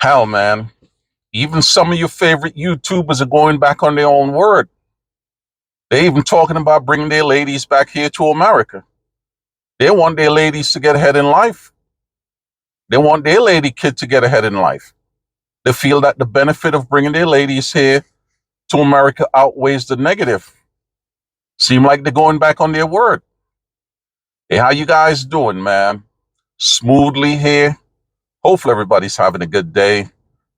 Hell, man. Even some of your favorite YouTubers are going back on their own word. They're even talking about bringing their ladies back here to America. They want their ladies to get ahead in life. They want their lady kid to get ahead in life. They feel that the benefit of bringing their ladies here to America outweighs the negative. Seem like they're going back on their word. Hey, how you guys doing, man? Smoothly here. Hopefully everybody's having a good day.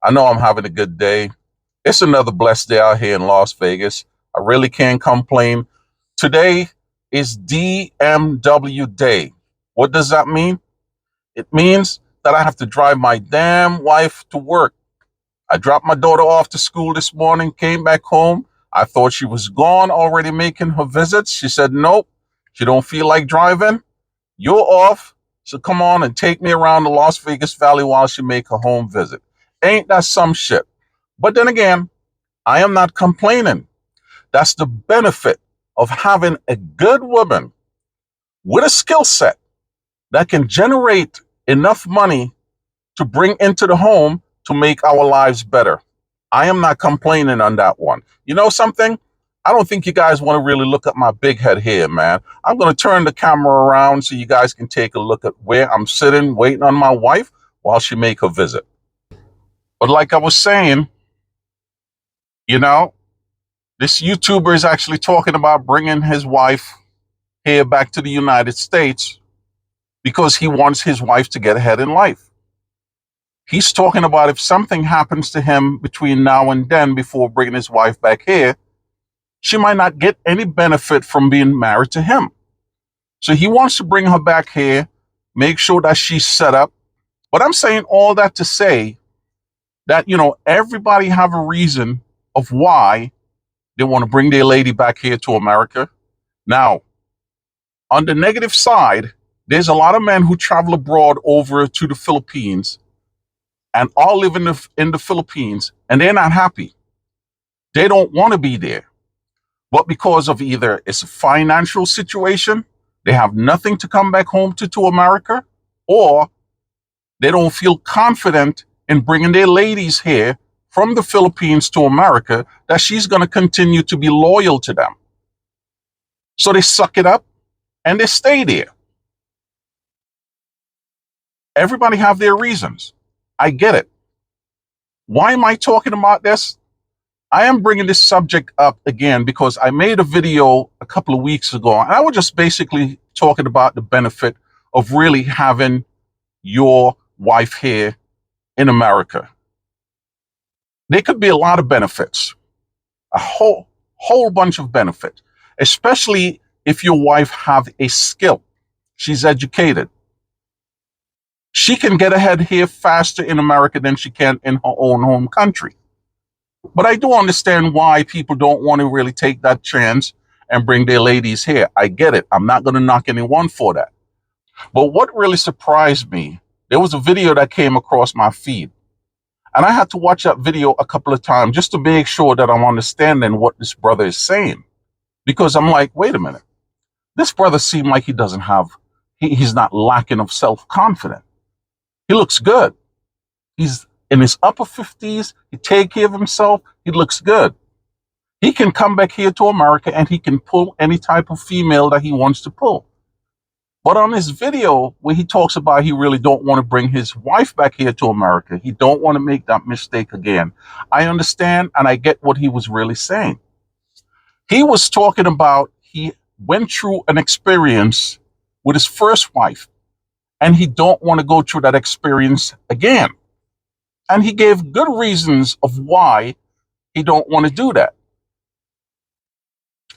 I know I'm having a good day. It's another blessed day out here in Las Vegas. I really can't complain. Today is DMW Day. What does that mean? It means that I have to drive my damn wife to work. I dropped my daughter off to school this morning, came back home. I thought she was gone already making her visits. She said, nope, she don't feel like driving. You're off. So come on and take me around the Las Vegas Valley while she make her home visit. Ain't that some shit? But then again, I am not complaining. That's the benefit of having a good woman with a skill set that can generate enough money to bring into the home to make our lives better. I am not complaining on that one. You know something? I don't think you guys want to really look at my big head here, man. I'm going to turn the camera around so you guys can take a look at where I'm sitting waiting on my wife while she make her visit. But like I was saying, you know, this YouTuber is actually talking about bringing his wife here back to the United States because he wants his wife to get ahead in life. He's talking about if something happens to him between now and then before bringing his wife back here, she might not get any benefit from being married to him. So he wants to bring her back here, make sure that she's set up. But I'm saying all that to say that, everybody have a reason of why they want to bring their lady back here to America. Now, on the negative side, there's a lot of men who travel abroad over to the Philippines and all live in the Philippines, and they're not happy. They don't want to be there. But because of either it's a financial situation, they have nothing to come back home to America, or they don't feel confident in bringing their ladies here from the Philippines to America, that she's going to continue to be loyal to them. So they suck it up and they stay there. Everybody have their reasons. I get it. Why am I talking about this? I am bringing this subject up again because I made a video a couple of weeks ago, and I was just basically talking about the benefit of really having your wife here in America. There could be a lot of benefits, a whole bunch of benefits, especially if your wife have a skill. She's educated. She can get ahead here faster in America than she can in her own home country. But I do understand why people don't want to really take that chance and bring their ladies here. I get it. I'm not going to knock anyone for that. But what really surprised me, there was a video that came across my feed. And I had to watch that video a couple of times just to make sure that I'm understanding what this brother is saying. Because I'm like, wait a minute. This brother seems like he doesn't have, he's not lacking of self-confidence. He looks good. He's in his upper 50s, he take care of himself, he looks good. He can come back here to America and he can pull any type of female that he wants to pull. But on this video where he talks about he really don't want to bring his wife back here to America, he don't want to make that mistake again. I understand and I get what he was really saying. He was talking about he went through an experience with his first wife and he don't want to go through that experience again. And he gave good reasons of why he don't want to do that.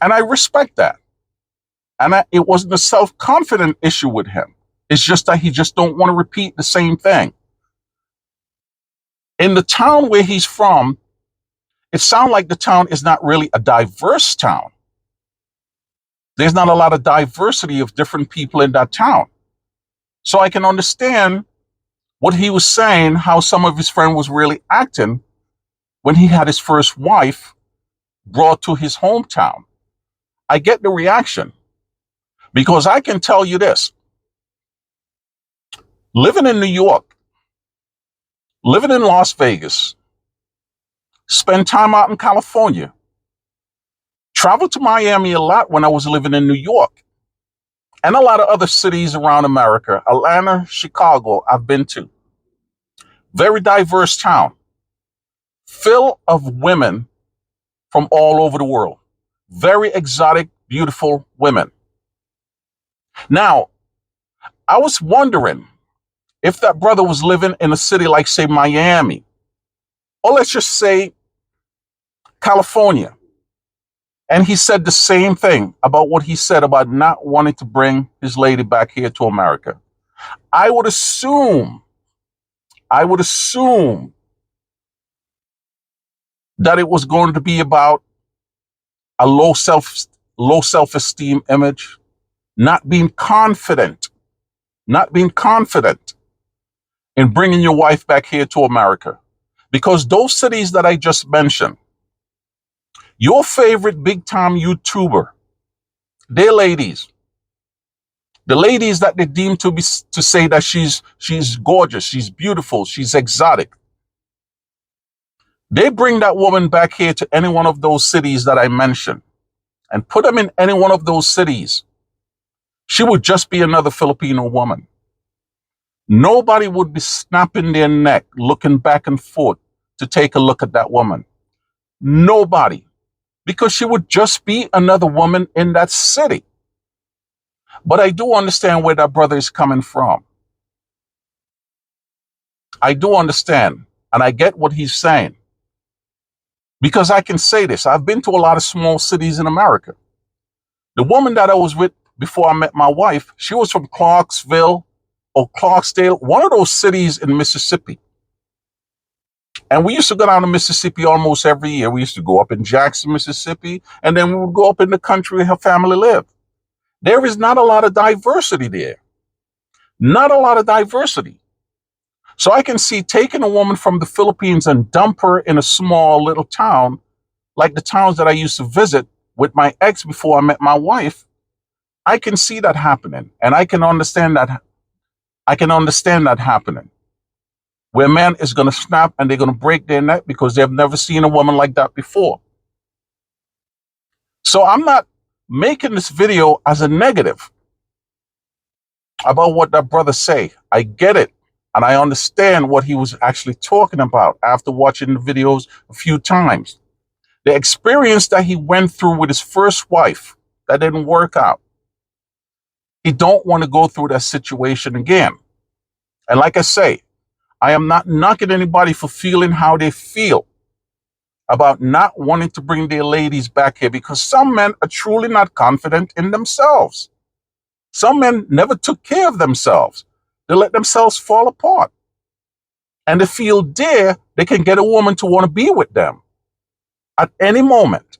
And I respect that. And it wasn't a self-confident issue with him. It's just that he just don't want to repeat the same thing. In the town where he's from, it sounds like the town is not really a diverse town. There's not a lot of diversity of different people in that town. So I can understand what he was saying, how some of his friends was really acting when he had his first wife brought to his hometown. I get the reaction because I can tell you this. Living in New York, living in Las Vegas, spend time out in California, traveled to Miami a lot when I was living in New York, and a lot of other cities around America. Atlanta, Chicago, I've been to. Very diverse town, full of women from all over the world. Very exotic, beautiful women. Now, I was wondering if that brother was living in a city like, say, Miami, or let's just say California, and he said the same thing about what he said about not wanting to bring his lady back here to America. I would assume that it was going to be about a low self-esteem image, not being confident in bringing your wife back here to America. Because those cities that I just mentioned, your favorite big-time YouTuber, they're ladies. The ladies that they deem to say that she's gorgeous, she's beautiful, she's exotic. They bring that woman back here to any one of those cities that I mentioned and put them in any one of those cities. She would just be another Filipino woman. Nobody would be snapping their neck, looking back and forth to take a look at that woman. Nobody. Because she would just be another woman in that city. But I do understand where that brother is coming from. I do understand, and I get what he's saying. Because I can say this, I've been to a lot of small cities in America. The woman that I was with before I met my wife, she was from Clarksville or Clarksdale, one of those cities in Mississippi. And we used to go down to Mississippi almost every year. We used to go up in Jackson, Mississippi, and then we would go up in the country where her family lived. There is not a lot of diversity there. Not a lot of diversity. So I can see taking a woman from the Philippines and dump her in a small little town, like the towns that I used to visit with my ex before I met my wife. I can see that happening, and I can understand that. I can understand that happening, where a man is going to snap and they're going to break their neck because they've never seen a woman like that before. So I'm not making this video as a negative about what that brother say. I get it, and I understand what he was actually talking about after watching the videos a few times. The experience that he went through with his first wife that didn't work out. He don't want to go through that situation again. And like I say, I am not knocking anybody for feeling how they feel about not wanting to bring their ladies back here, because some men are truly not confident in themselves. Some men never took care of themselves. They let themselves fall apart. And they feel there they can get a woman to want to be with them at any moment.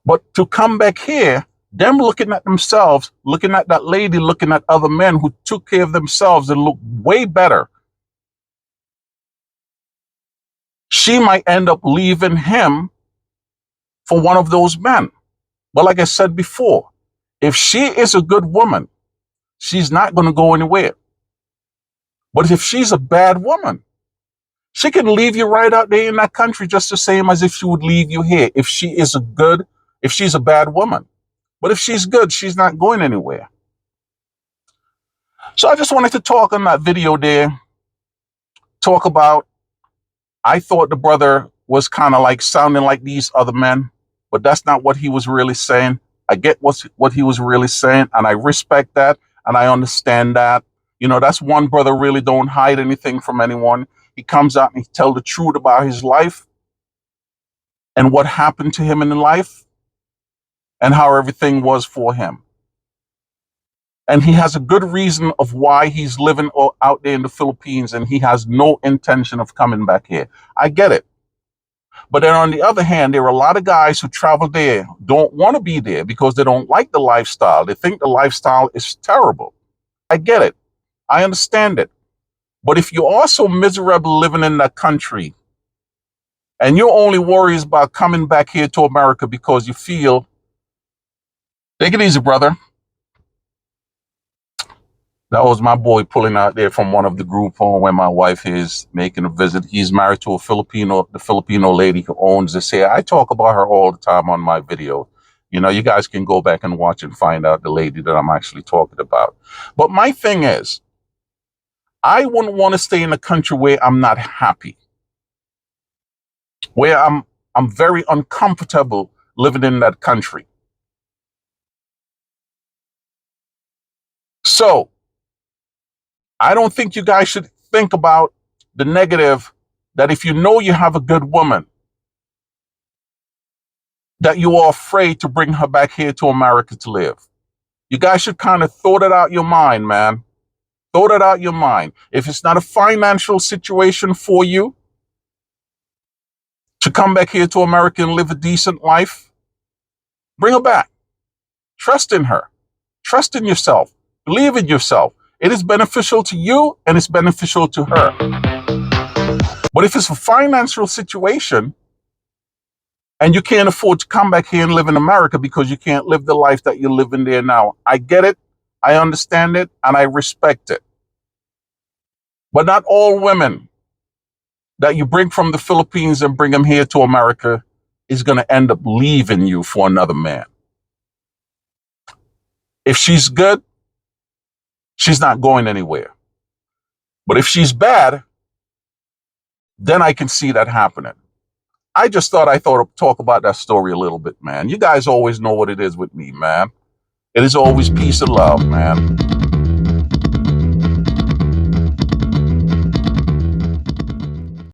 But to come back here, them looking at themselves, looking at that lady, looking at other men who took care of themselves and look way better, she might end up leaving him for one of those men. But like I said before, if she is a good woman, she's not going to go anywhere. But if she's a bad woman, she can leave you right out there in that country just the same as if she would leave you here if she's a bad woman. But if she's good, she's not going anywhere. So I just wanted to talk on that video there, talk about, I thought the brother was kind of like sounding like these other men, but that's not what he was really saying. I get what he was really saying, and I respect that, and I understand that. You know, that's one brother really don't hide anything from anyone. He comes out and he tells the truth about his life and what happened to him in life and how everything was for him. And he has a good reason of why he's living out there in the Philippines, and he has no intention of coming back here. I get it. But then on the other hand, there are a lot of guys who travel there, don't want to be there because they don't like the lifestyle. They think the lifestyle is terrible. I get it. I understand it. But if you're also miserable living in that country and you're only worried about coming back here to America because you feel, take it easy, brother. That was my boy pulling out there from one of the group home where my wife is making a visit. He's married to the Filipino lady who owns this here. I talk about her all the time on my video. You know, you guys can go back and watch and find out the lady that I'm actually talking about. But my thing is, I wouldn't want to stay in a country where I'm not happy, where I'm very uncomfortable living in that country. So I don't think you guys should think about the negative, that if you know you have a good woman, that you are afraid to bring her back here to America to live. You guys should kind of throw that out your mind, man. Throw that out your mind. If it's not a financial situation for you to come back here to America and live a decent life, bring her back. Trust in her. Trust in yourself. Believe in yourself. It is beneficial to you and it's beneficial to her. But if it's a financial situation and you can't afford to come back here and live in America because you can't live the life that you're living there now, I get it, I understand it, and I respect it. But not all women that you bring from the Philippines and bring them here to America is going to end up leaving you for another man. If she's good, she's not going anywhere. But if she's bad, then I can see that happening. I just thought I'd talk about that story a little bit, man. You guys always know what it is with me, man. It is always peace and love, man.